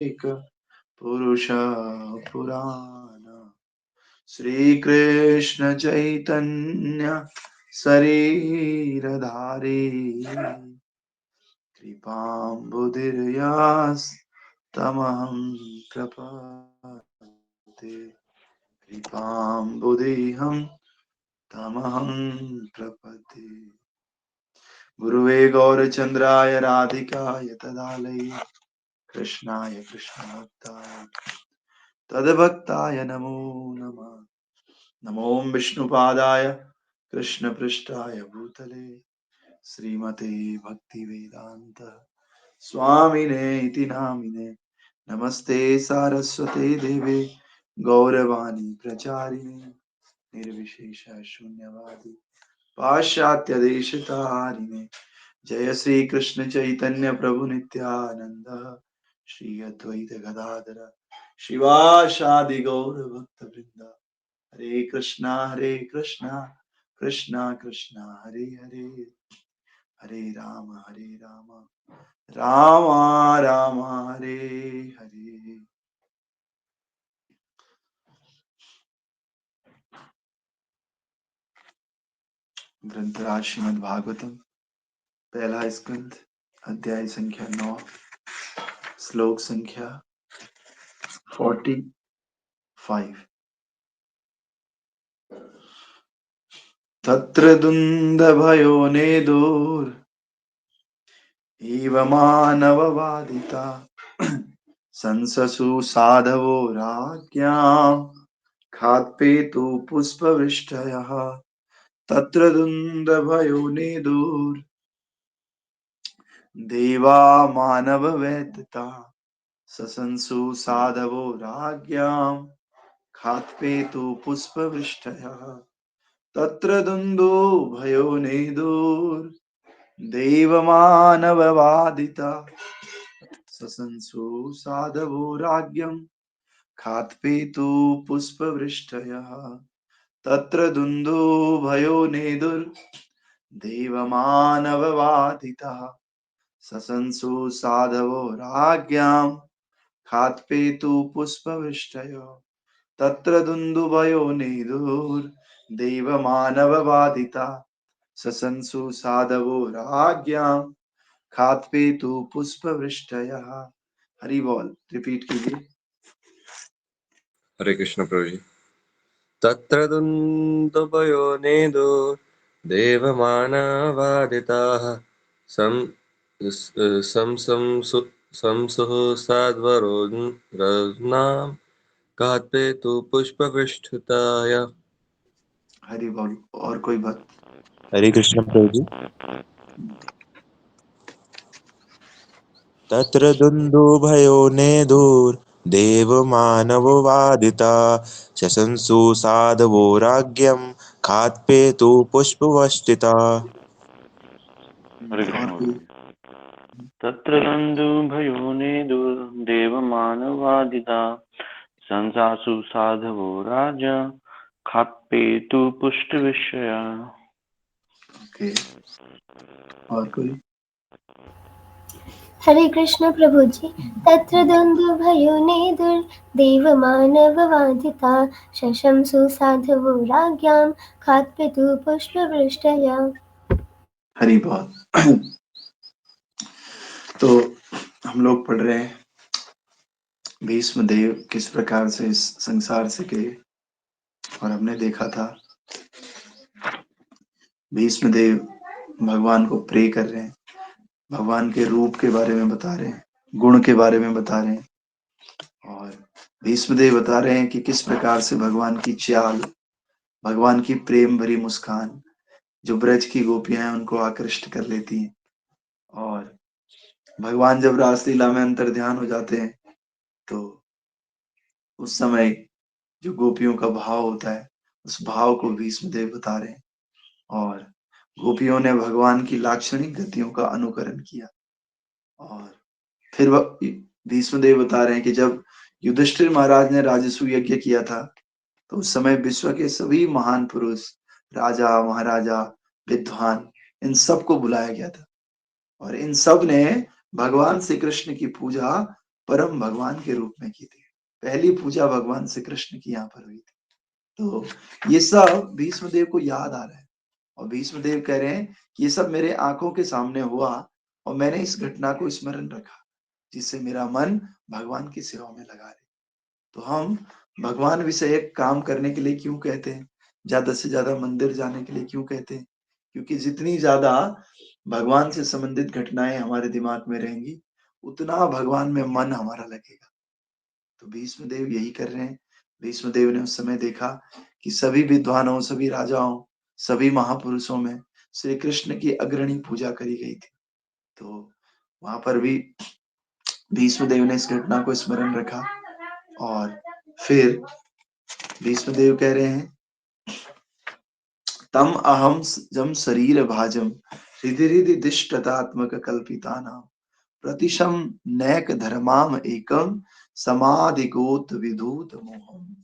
एक पुरुष पुराण श्री कृष्ण चैतन्य शरीरधारी कृपाम्बुदिर्यास् तमहं प्रपद्ये कृपाम्बुदिहं तमहं प्रपद्ये गुरुवे गौरचन्द्राय राधिकाय तदालये कृष्णाय कृष्णभक्ताय तद्भक्ताय नमो नमः नमो विष्णुपादाय कृष्णपृष्ठाय भूतले श्रीमते भक्तिवेदान्त स्वामिने इति नामिने नमस्ते सारस्वते देवे गौरवाणी प्रचारिणे निर्विशेष शून्यवादी पाश्चात्य देशतारिणे जय श्री कृष्ण चैतन्य प्रभु नित्यानंद श्री अद्वैत गदाधर शिवाशादि गौर भक्त वृंद हरे कृष्णा कृष्णा कृष्णा हरे हरे हरे राम राम राम हरे हरे। ग्रंथराज श्रीमद् भागवतम पहला स्कंद अध्याय संख्या 9 श्लोक संख्या 45। तत्र दुन्दभयो नेदुर् इव मानववादिता संससु साधवो राज्ञां खात्पेतु पुष्पवृष्टयः तत्र दुन्दभयो नेदुर् देवा मानववेत्ता ससंसु साधवो राज्ञां खात्पेतु पुष्पवृष्टयः तत्र दुन्दो भयो नेदुर् देवमानववादिता ससंसु साधवो राज्ञं खात्पेतु पुष्पवृष्टयः तत्र दुन्दो भयो नेदुर् देवमानववादितः ससंसु साधवो राज्ञां खात्पेतु पुष्पवृष्टयो तत्र दुन्दुभयो नेदुर्देवमानववादिता ससंसु साधवो राज्ञां खात्पेतु पुष्पवृष्टयः। हरि बोल रिपीट कीजिए। हरे कृष्ण प्रभु जी। तत्र दुन्दुभयो नेदो देवमानवादिताः संसुः साध्वरो रत्नां कात्पेतु पुष्पवृष्ठिताय। हरि बोल। और कोई बात? हरे कृष्ण प्रभु जी। तत्र दुन्दुभयो नेदुर्देवमानववादिता शशंसु साधवो राज्ञं खात्पेतु पुष्पवष्टिता। हरे और कृष्ण। कोई? तत्र बन्धुभयो देवमानवादिता संसासु साधवो राजा खाप्पेतु पुष्टविषया। ओके। और कोई? हरे कृष्ण प्रभु जी। तत्र द्वन्द्वभयो नेदुर्देवमानववादिता शशंसु साधवो राज्ञां खात्पितु पुष्पवृष्टया। हरि बोल। तो हम लोग पढ़ रहे हैं भीष्म देव किस प्रकार से इस संसार से गए, और हमने देखा था भीष्म देव भगवान को प्रे कर रहे हैं, भगवान के रूप के बारे में बता रहे हैं, गुण के बारे में बता रहे हैं, और भीष्मदेव बता रहे हैं कि किस प्रकार से भगवान की चाल, भगवान की प्रेम भरी मुस्कान जो ब्रज की गोपियां हैं उनको आकृष्ट कर लेती हैं, और भगवान जब रासलीला में अंतर ध्यान हो जाते हैं तो उस समय जो गोपियों का भाव होता है उस भाव को भीष्मदेव बता रहे हैं, और गोपियों ने भगवान की लाक्षणिक गतियों का अनुकरण किया। और फिर भीष्मदेव बता रहे हैं कि जब युधिष्ठिर महाराज ने राजसूय यज्ञ किया था तो उस समय विश्व के सभी महान पुरुष, राजा महाराजा, विद्वान, इन सबको बुलाया गया था, और इन सब ने भगवान श्री कृष्ण की पूजा परम भगवान के रूप में की थी। पहली पूजा भगवान श्री कृष्ण की यहाँ पर हुई थी। तो ये सब भीष्मदेव को याद आ रहा है और भीष्मदेव कह रहे हैं कि ये सब मेरे आंखों के सामने हुआ और मैंने इस घटना को स्मरण रखा, जिससे मेरा मन भगवान की सेवा में लगा रहे। तो हम भगवान विषय काम करने के लिए क्यों कहते हैं, ज्यादा से ज्यादा मंदिर जाने के लिए क्यों कहते हैं? क्योंकि जितनी ज्यादा भगवान से संबंधित घटनाएं हमारे दिमाग में रहेंगी, उतना भगवान में मन हमारा लगेगा। तो भीष्मदेव यही कर रहे हैं। भीष्मदेव ने उस समय देखा कि सभी विद्वानों, सभी राजाओं, सभी महापुरुषों में श्री कृष्ण की अग्रणी पूजा करी गई थी। तो वहां पर भी भीष्मदेव ने इस घटना को स्मरण रखा और फिर भीष्मदेव कह रहे हैं, तम अहम जम शरीर भाजम हृदय दिष्टतात्मक कल्पितानां प्रतिशम नैक धर्माम एकम समाधिगोत विधूत मोहम।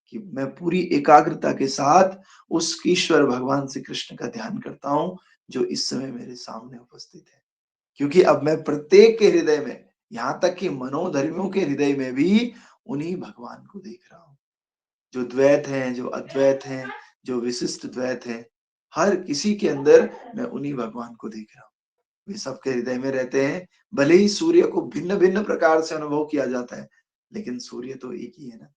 कि मैं पूरी एकाग्रता के साथ उस ईश्वर भगवान श्री कृष्ण का ध्यान करता हूं जो इस समय मेरे सामने उपस्थित है। क्योंकि अब मैं प्रत्येक के हृदय में, यहाँ तक कि मनोधर्मियों के हृदय में भी उन्हीं भगवान को देख रहा हूं। जो द्वैत हैं, जो अद्वैत हैं, जो विशिष्ट द्वैत हैं, हर किसी के अंदर मैं उन्हीं भगवान को देख रहा हूँ। वे सबके हृदय में रहते हैं। भले ही सूर्य को भिन्न भिन्न प्रकार से अनुभव किया जाता है, लेकिन सूर्य तो एक ही है ना।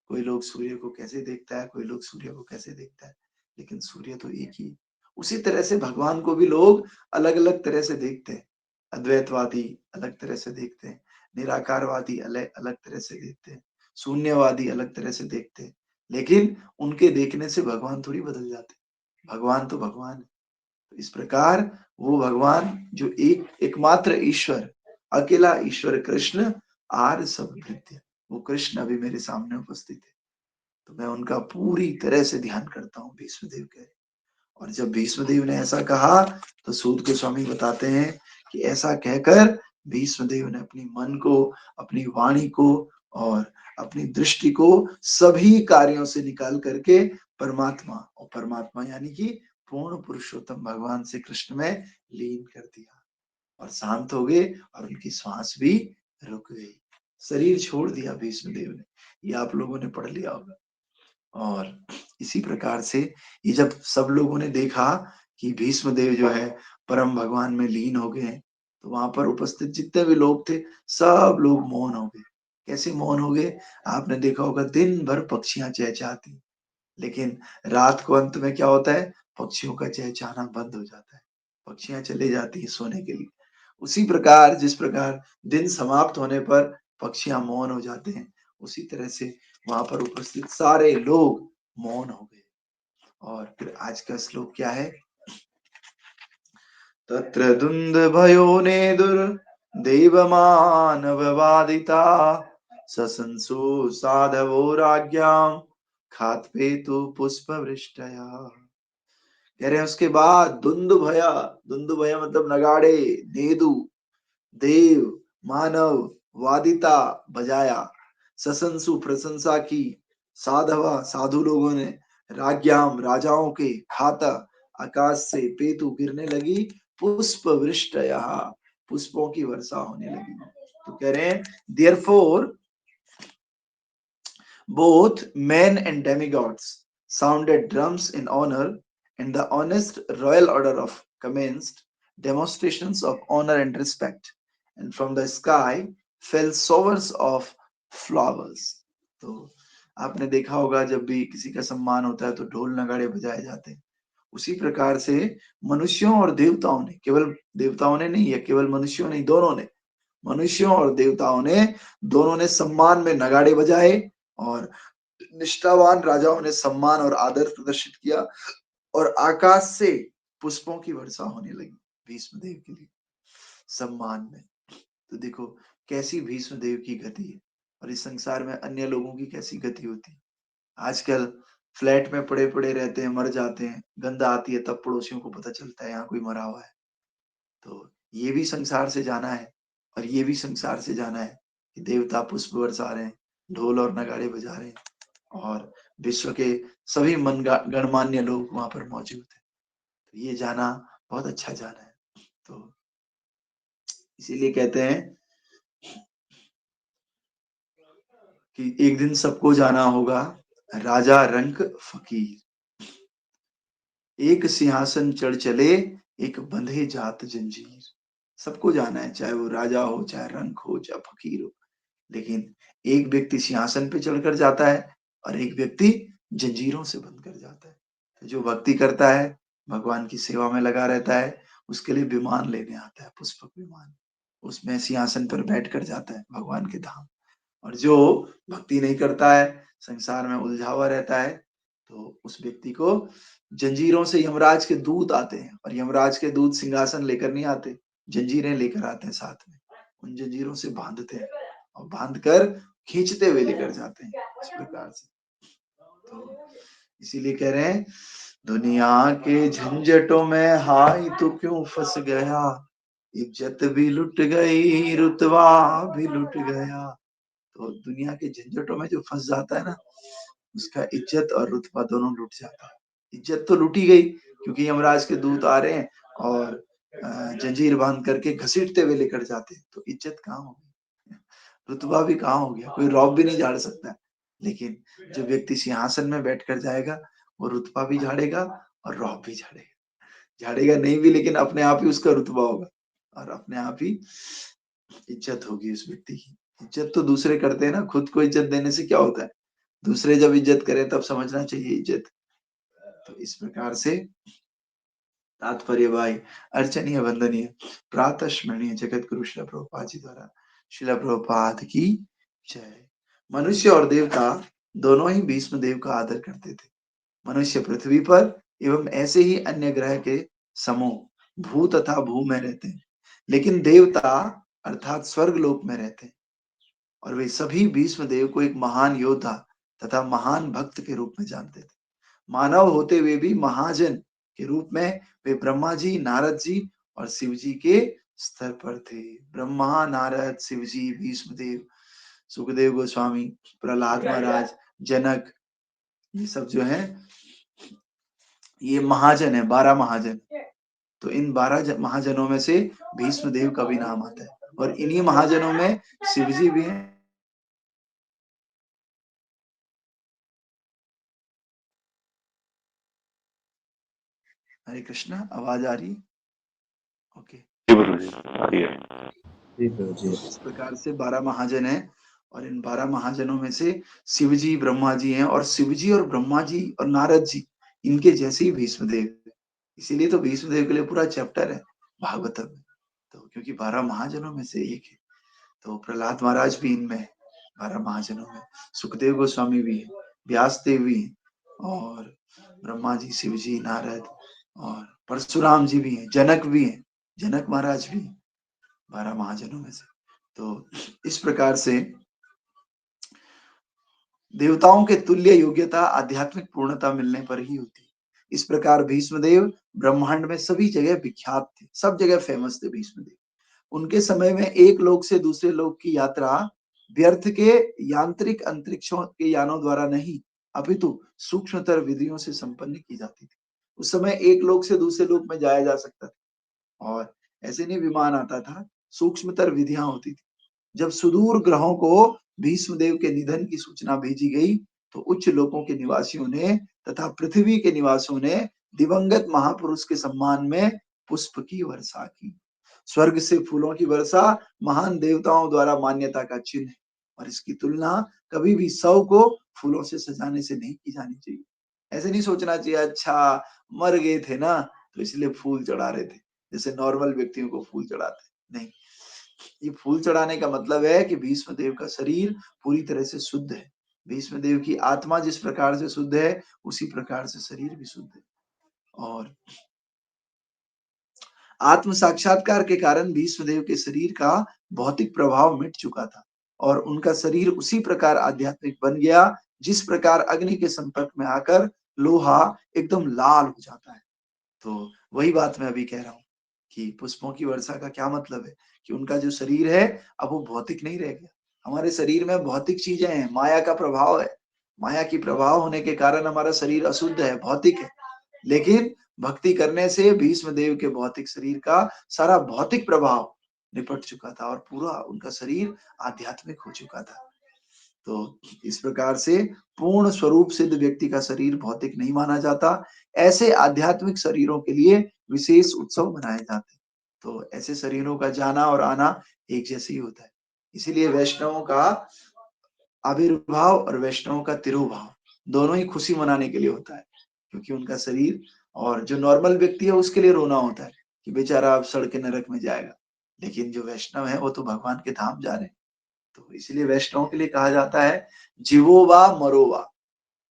कोई लोग सूर्य को कैसे देखता है, कोई लोग सूर्य को कैसे देखता है, लेकिन सूर्य तो एक ही है। उसी तरह से भगवान को भी लोग अलग अलग तरह से देखते हैं। अद्वैतवादी अलग तरह से देखते हैं, निराकारवादी अलग अलग तरह से देखते हैं, शून्यवादी अलग तरह से देखते हैं, लेकिन उनके देखने से भगवान थोड़ी बदल जाते। भगवान तो भगवान है। तो इस प्रकार वो भगवान जो एकमात्र ईश्वर, अकेला ईश्वर कृष्ण आर सब विद्या, वो कृष्ण अभी मेरे सामने उपस्थित है। तो मैं उनका पूरी तरह से ध्यान करता हूँ, भीष्मदेव कह रहे। और जब भीष्मदेव ने ऐसा कहा तो सूत गोस्वामी बताते हैं कि ऐसा कहकर भीष्मदेव ने अपनी मन को, अपनी वाणी को और अपनी दृष्टि को सभी कार्यों से निकाल करके परमात्मा, और परमात्मा यानी कि पूर्ण पुरुषोत्तम भगवान श्री कृष्ण में लीन कर दिया और शांत हो गए और उनकी श्वास भी रुक गई। शरीर छोड़ दिया भीष्मदेव ने। ये आप लोगों ने पढ़ लिया होगा। और इसी प्रकार से ये जब सब लोगों ने देखा कि भीष्मदेव जो है परम भगवान में लीन हो गए, तो वहां पर उपस्थित जितने भी लोग थे सब लोग मौन हो गए। कैसे मौन हो गए? आपने देखा होगा दिन भर पक्षियां चहचहाती, लेकिन रात को अंत में क्या होता है? पक्षियों का चहचहाना बंद हो जाता है, पक्षियां चले जाती है सोने के लिए। उसी प्रकार जिस प्रकार दिन समाप्त होने पर पक्षियां मौन हो जाते हैं, उसी तरह से वहां पर उपस्थित सारे लोग मौन हो गए। और फिर आज का श्लोक क्या है? तत्र दुंद भयो नेदुर देवमानववादिता ससंसु साधवो राज्ञाम खात्पेतु पुष्पवृष्टया। कह रहे हैं उसके बाद दुंद भया मतलब नगाड़े, नेदु देव, मानव, वादिता बजाया, ससंसु प्रशंसा की, साधवा साधु लोगों ने, राज्ञाम राजाओं के, खाता आकाश से, पेतु गिरने लगी, पुष्प वृष्टया पुष्पों की वर्षा होने लगी। तो कह रहे हैं therefore both men and demigods sounded drums in honor, and the honest royal order of commenced demonstrations of honor and respect, and from the sky fell showers of flowers. तो आपने देखा होगा जब भी किसी का सम्मान होता है तो ढोल नगाड़े बजाए जाते हैं। उसी प्रकार से मनुष्यों और देवताओं ने, केवल देवताओं ने नहीं, या केवल मनुष्यों ने, दोनों ने, मनुष्यों और देवताओं ने दोनों ने सम्मान में नगाड़े बजाए और निष्ठावान राजाओं ने सम्मान और आदर प्रदर्शित किया और आकाश से पुष्पों की वर्षा होने लगी भीष्मदेव के लिए सम्मान में। तो देखो कैसी भीष्मदेव की गति है और इस संसार में अन्य लोगों की कैसी गति होती है। आजकल फ्लैट में पड़े पड़े रहते हैं, मर जाते हैं, गंध आती है तब पड़ोसियों को पता चलता है यहाँ कोई मरा हुआ है। तो ये भी संसार से जाना है और ये भी संसार से जाना है कि देवता पुष्प बरसा रहे हैं, ढोल और नगाड़े बजा रहे हैं और विश्व के सभी गणमान्य लोग वहां पर मौजूद हैं। तो ये जाना बहुत अच्छा जाना है। तो इसीलिए कहते हैं कि एक दिन सबको जाना होगा राजा रंक फकीर, एक सिंहासन चढ़ चले एक बंधे जात जंजीर। सबको जाना है, चाहे वो राजा हो, चाहे रंक हो, चाहे फकीर हो, लेकिन एक व्यक्ति सिंहासन पे चढ़कर जाता है और एक व्यक्ति जंजीरों से बंध कर जाता है। तो जो भक्ति करता है, भगवान की सेवा में लगा रहता है, उसके लिए विमान लेने आता है, पुष्पक विमान। उसमें सिंहासन पर बैठकर जाता है भगवान के धाम। और जो भक्ति नहीं करता है, संसार में उलझा हुआ रहता है, तो उस व्यक्ति को जंजीरों से यमराज के दूत आते हैं, और यमराज के दूत सिंहासन लेकर नहीं आते, जंजीरें लेकर आते हैं साथ में। उन जंजीरों से बांधते हैं और बांधकर खींचते हुए लेकर जाते हैं इस प्रकार से। तो इसीलिए कह रहे हैं, दुनिया के झंझटों में हाय तू क्यों फंस गया, इज्जत भी लुट गई रुतबा भी लुट गया। तो दुनिया के झंझटों में जो फंस जाता है ना, उसका इज्जत और रुतबा दोनों लुट जाता है। इज्जत तो लुटी गई क्योंकि यमराज के दूत आ रहे हैं और जंजीर बांध करके घसीटते हुए लेकर जाते हैं, तो इज्जत कहाँ होगी, रुतबा भी कहाँ हो गया, कोई रौब भी नहीं झाड़ सकता है। लेकिन जो व्यक्ति सिंहासन में बैठकर जाएगा, वो रुतबा भी झाड़ेगा और रौब भी झाड़ेगा। झाड़ेगा नहीं भी, लेकिन अपने आप ही उसका रुतबा होगा और अपने आप ही इज्जत होगी उस व्यक्ति की। इज्जत तो दूसरे करते हैं ना, खुद को इज्जत देने से क्या होता है, दूसरे जब इज्जत करें तब समझना चाहिए इज्जत। तो इस प्रकार से तात्पर्य भाई अर्चनीय वंदनीय प्रातः स्मरणीय जगत गुरु शिला प्रभुपाद जी द्वारा, शिला प्रभुपाद की जय। मनुष्य और देवता दोनों ही भीष्म देव का आदर करते थे। मनुष्य पृथ्वी पर एवं ऐसे ही अन्य ग्रह के समूह भू तथा भू में रहते हैं, लेकिन देवता अर्थात स्वर्ग लोक में रहते हैं। और वे सभी भीष्म देव को एक महान योद्धा तथा महान भक्त के रूप में जानते थे। मानव होते हुए भी महाजन के रूप में वे ब्रह्मा जी, नारद जी और शिव जी के स्तर पर थे। ब्रह्मा, नारद, शिव जी, भीष्म देव, सुखदेव गोस्वामी, प्रहलाद महाराज, जनक, ये सब जो है ये महाजन है, 12 महाजन। तो इन 12 महाजनों में से भीष्म देव का भी नाम आता है, और इन्हीं महाजनों में शिव जी भी हैं। हरे कृष्णा, आवाज आ रही है? ओके। जी गुरुजी, आ रही है। इस प्रकार से 12 महाजन हैं, और इन 12 महाजनों में से शिव जी, ब्रह्मा जी हैं, और शिव जी और ब्रह्मा जी और नारद जी इनके जैसे ही भीष्म देव। इसीलिए तो भीष्म देव के लिए पूरा चैप्टर है भागवतम में। तो क्योंकि 12 महाजनों में से एक है, तो प्रहलाद महाराज भी इनमें है 12 महाजनों में, सुखदेव गोस्वामी भी है, व्यास देव भी है, और ब्रह्मा जी, शिव जी, नारद और परशुराम जी भी हैं, जनक भी हैं, जनक महाराज भी हैं 12 महाजनों में से। तो इस प्रकार से देवताओं के तुल्य योग्यता आध्यात्मिक पूर्णता मिलने पर ही होती है। इस प्रकार भीष्मदेव ब्रह्मांड में सभी जगह विख्यात थे, सब जगह फेमस थे भीष्मदेव। उनके समय में एक लोक से दूसरे लोक की यात्रा व्यर्थ के यांत्रिक अंतरिक्षों के यानों द्वारा नहीं, अपितु सूक्ष्मतर विधियों से संपन्न की जाती थी। उस समय एक लोक से दूसरे लोक में जाया जा सकता था, और ऐसे नहीं विमान आता था, सूक्ष्मतर विधियां होती थी। जब सुदूर ग्रहों को भीष्मदेव के निधन की सूचना भेजी गई, तो उच्च लोकों के निवासियों ने तथा पृथ्वी के निवासियों ने दिवंगत महापुरुष के सम्मान में पुष्प की वर्षा की। स्वर्ग से फूलों की वर्षा महान देवताओं द्वारा मान्यता का चिन्ह है, और इसकी तुलना कभी भी शव को फूलों से सजाने से नहीं की जानी चाहिए। ऐसे नहीं सोचना चाहिए अच्छा मर गए थे ना तो इसलिए फूल चढ़ा रहे थे, जैसे नॉर्मल व्यक्तियों को फूल चढ़ाते। नहीं, ये फूल चढ़ाने का मतलब है कि भीष्म देव का शरीर पूरी तरह से शुद्ध है। भीष्म देव की आत्मा जिस प्रकार से शुद्ध है, उसी प्रकार से शरीर भी शुद्ध है। और आत्म साक्षात्कार के कारण भीष्मदेव के शरीर का भौतिक प्रभाव मिट चुका था, और उनका शरीर उसी प्रकार आध्यात्मिक बन गया जिस प्रकार अग्नि के संपर्क में आकर लोहा एकदम लाल हो जाता है। तो वही बात मैं अभी कह रहा हूँ कि पुष्पों की वर्षा का क्या मतलब है कि उनका जो शरीर है अब वो भौतिक नहीं रह गया। हमारे शरीर में भौतिक चीजें हैं, माया का प्रभाव है, माया की प्रभाव होने के कारण हमारा शरीर अशुद्ध है, भौतिक है। लेकिन भक्ति करने से भीष्म देव के भौतिक शरीर का सारा भौतिक प्रभाव निपट चुका था और पूरा उनका शरीर आध्यात्मिक हो चुका था। तो इस प्रकार से पूर्ण स्वरूप सिद्ध व्यक्ति का शरीर भौतिक नहीं माना जाता। ऐसे आध्यात्मिक शरीरों के लिए विशेष उत्सव मनाए जाते हैं। तो ऐसे शरीरों का जाना और आना एक जैसे ही होता है। इसीलिए वैष्णवों का आविर्भाव और वैष्णवों का तिरुभाव दोनों ही खुशी मनाने के लिए होता है, क्योंकि उनका शरीर, और जो नॉर्मल व्यक्ति है उसके लिए रोना होता है कि बेचारा अब सड़ के नरक में जाएगा, लेकिन जो वैष्णव है वो तो भगवान के धाम जा रहे हैं। तो इसलिए वैष्णव के लिए कहा जाता है जीवो वा मरो वा।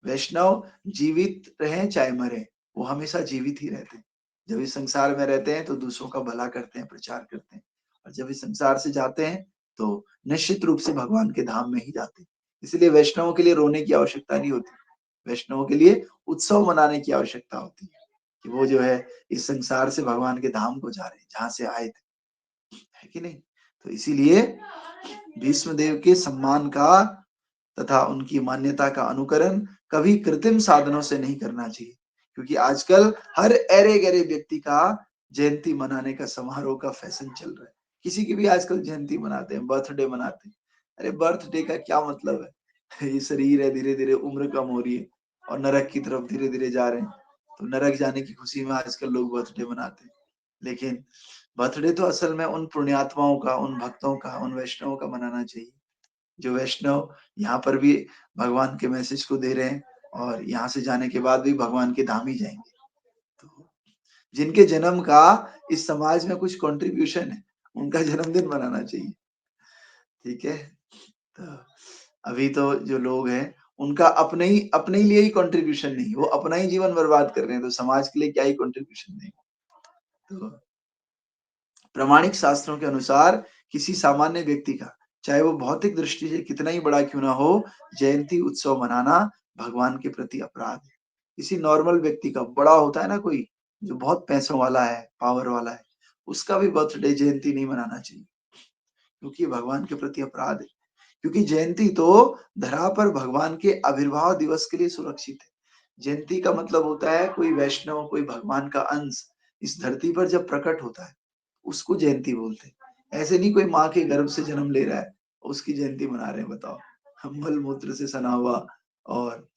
वैष्णव जीवित रहे चाहे मरे, वो हमेशा जीवित ही रहते हैं। जब इस संसार में रहते हैं तो दूसरों का भला करते हैं, प्रचार करते हैं, और जब इस संसार से जाते हैं तो निश्चित रूप से भगवान के धाम में ही जाते हैं। इसलिए वैष्णवों के लिए रोने की आवश्यकता नहीं होती, वैष्णवों के लिए उत्सव मनाने की आवश्यकता होती है कि वो जो है इस संसार से भगवान के धाम को जा रहे हैं, जहां से आए थे, है कि नहीं। तो इसीलिए भीष्म देव के सम्मान का तथा उनकी मान्यता का अनुकरण कभी कृत्रिम साधनों से नहीं करना चाहिए, क्योंकि आजकल हर ऐरे गहरे व्यक्ति का जयंती मनाने का समारोह का फैशन चल रहा है। किसी की भी आजकल जयंती मनाते हैं, बर्थडे मनाते हैं। अरे बर्थडे का क्या मतलब है? ये शरीर है, धीरे धीरे उम्र कम हो रही है और नरक की तरफ धीरे धीरे जा रहे हैं, तो नरक जाने की खुशी में आजकल लोग बर्थडे मनाते हैं। लेकिन बर्थडे तो असल में उन पुण्यात्माओं का, उन भक्तों का, उन वैष्णवों का मनाना चाहिए जो वैष्णव यहाँ पर भी भगवान के मैसेज को दे रहे हैं और यहाँ से जाने के बाद भी भगवान के धाम ही जाएंगे। तो जिनके जन्म का इस समाज में कुछ कंट्रीब्यूशन है, उनका जन्मदिन मनाना चाहिए। ठीक है, तो अभी तो जो लोग हैं उनका अपने ही लिए ही कंट्रीब्यूशन नहीं, वो अपना ही जीवन बर्बाद कर रहे हैं, तो समाज के लिए क्या ही कंट्रीब्यूशन देंगे। तो प्रामाणिक शास्त्रों के अनुसार किसी सामान्य व्यक्ति का, चाहे वो भौतिक दृष्टि से कितना ही बड़ा क्यों ना हो, जयंती उत्सव मनाना भगवान के प्रति अपराध है। किसी नॉर्मल व्यक्ति का, बड़ा होता है ना कोई जो बहुत पैसों वाला है, पावर वाला है, उसका भी बर्थडे जयंती नहीं मनाना चाहिए, क्योंकि भगवान के प्रति अपराध है। क्योंकि जयंती तो धरा पर भगवान के आविर्भाव दिवस के लिए सुरक्षित है। जयंती का मतलब होता है कोई वैष्णव, कोई भगवान का अंश इस धरती पर जब प्रकट होता है, उसको जयंती बोलते हैं। ऐसे नहीं कोई माँ के गर्भ से जन्म ले रहा है, उसकी जयंती मना रहे हैं, बताओ। मल मूत्र से सना हुआ और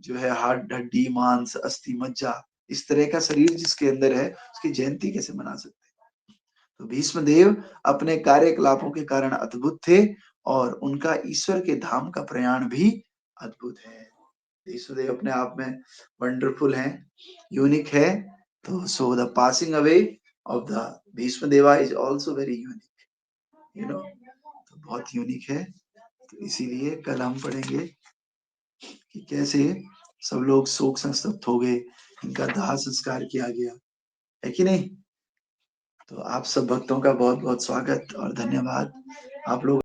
जो है हाड हड्डी मांस अस्थि मज्जा, इस तरह का शरीर जिसके अंदर है, उसकी जयंती कैसे मना सकते हैं। तो भीष्म देव अपने कार्यकलापों के कारण अद्भुत थे और उनका ईश्वर के धाम का प्रयाण भी अद्भुत है। भीष्म देव अपने आप में वंडरफुल है, यूनिक है। तो so the passing away of the Bhishma Deva is also very unique, you know, तो बहुत यूनिक है। तो इसीलिए कल हम पढ़ेंगे कि कैसे सब लोग शोक संतप्त हो गए, इनका दाह संस्कार किया गया, है कि नहीं। तो आप सब भक्तों का बहुत बहुत स्वागत और धन्यवाद। आप लोग